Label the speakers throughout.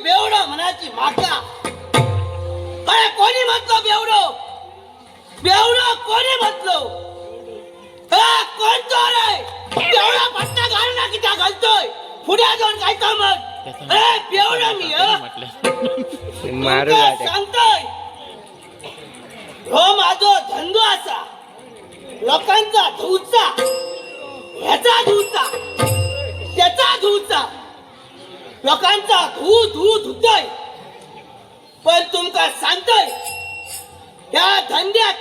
Speaker 1: बेवडो म्हणाची माका अरे कोणी म्हटलं बेवडो बेवडो कोणी म्हटलं कोण तो रे बेवडा पट्टा घाल ना किती घालतोय पुढे जाऊन काय काम अरे बेवडा मी
Speaker 2: मारू
Speaker 1: सांगतोय हो माझो धंदो असा लोकांचा धूचा ह्याचा धूचा त्याचा धूचा लोकांचा धू धू धुतोय पण तुमका सांगतोय या धंद्यात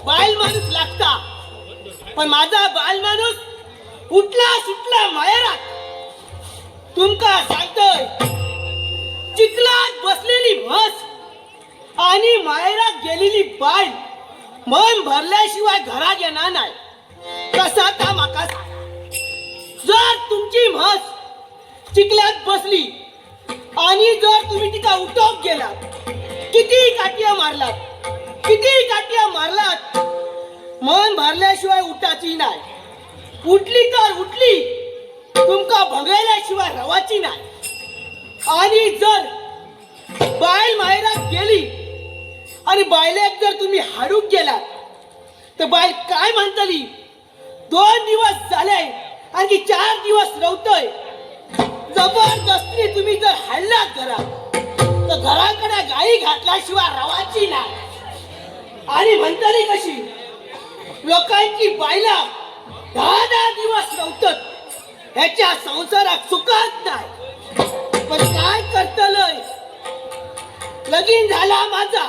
Speaker 1: बाल माणूस लागता पण माझा बाल माणूस उठला सुटला माहेरात तुमका सांगतोय चिखलात बसलेली म्हस आणि माहेरात गेलेली बाळ मन भरल्याशिवाय घरात येणार नाही कसा का माका जर तुमची म्हस चिखलात बसली आणि जर तुम्ही तिका उठवत गेला किती काठ्या मारलात मन भरल्याशिवाय उठाची नाही उठली तर उठली तुमका भगवल्याशिवाय रवाची नाही आणि जर बाय माहेरात गेली आणि बायलेक जर तुम्ही हाडूक गेलात तर बाय काय म्हणतली 2 दिवस झाले आणखी 4 दिवस रवतोय जबरदस्ती तुम्ही जर हाडलात तर घराकडे गाई घातल्याशिवाय रवाची नाही आणि म्हणतली कशी लोकांची बायला 10 दिवस रवतात ह्याच्या संसारात सुखात नाही पण काय करतलय लगीन झाला माझा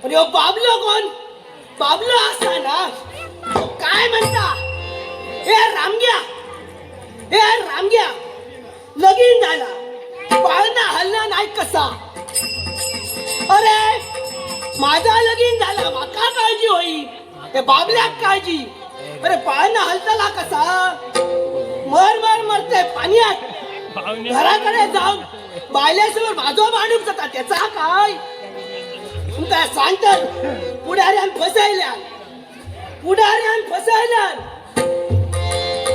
Speaker 1: पण ह्यो बाबलो कोण बाबलो असा ना काय म्हणता हे रामग्या लगीन झाला पाळणा हल्ला नाही कसा अरे माझा लगीन झाला माका काळजी होई हे बाबल्याक काळजी अरे पाळणा हलताला कसा मर मरते पाण्यात घराकडे जाऊन बायल्यासमोर माझो माणूस जाता त्याचा काय तुमका सांगतात पुढाऱ्यान फसायल्या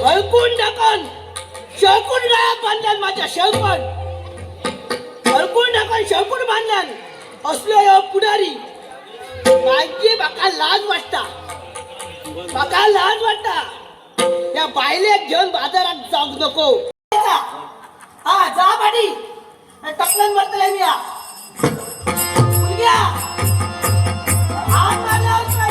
Speaker 1: हळकून टाकून शेळकून गाळ्यात बांधल्यान माझ्या शेळकून हळकून टाकून शेळकून बांधल्यान असलो ह्यो पुढारी काय बाका लाज वाटता त्या बायलेक घेऊन बाजारात जाऊ नको हा जा बाडी टपलन म्हणतले मी मुलग्या हात मारल्यावर काय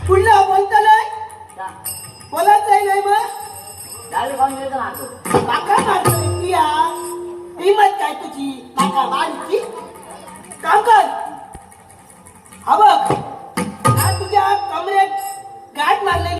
Speaker 1: पुन्हा बोलतलय बोलत नाही मग
Speaker 3: डाल खाऊन गेलो ना
Speaker 1: काका मारतोय प्रिया हिम्मत काय तुझी काका मारची काम कर हा बघ तुझ्या कमरेत गाठ मारले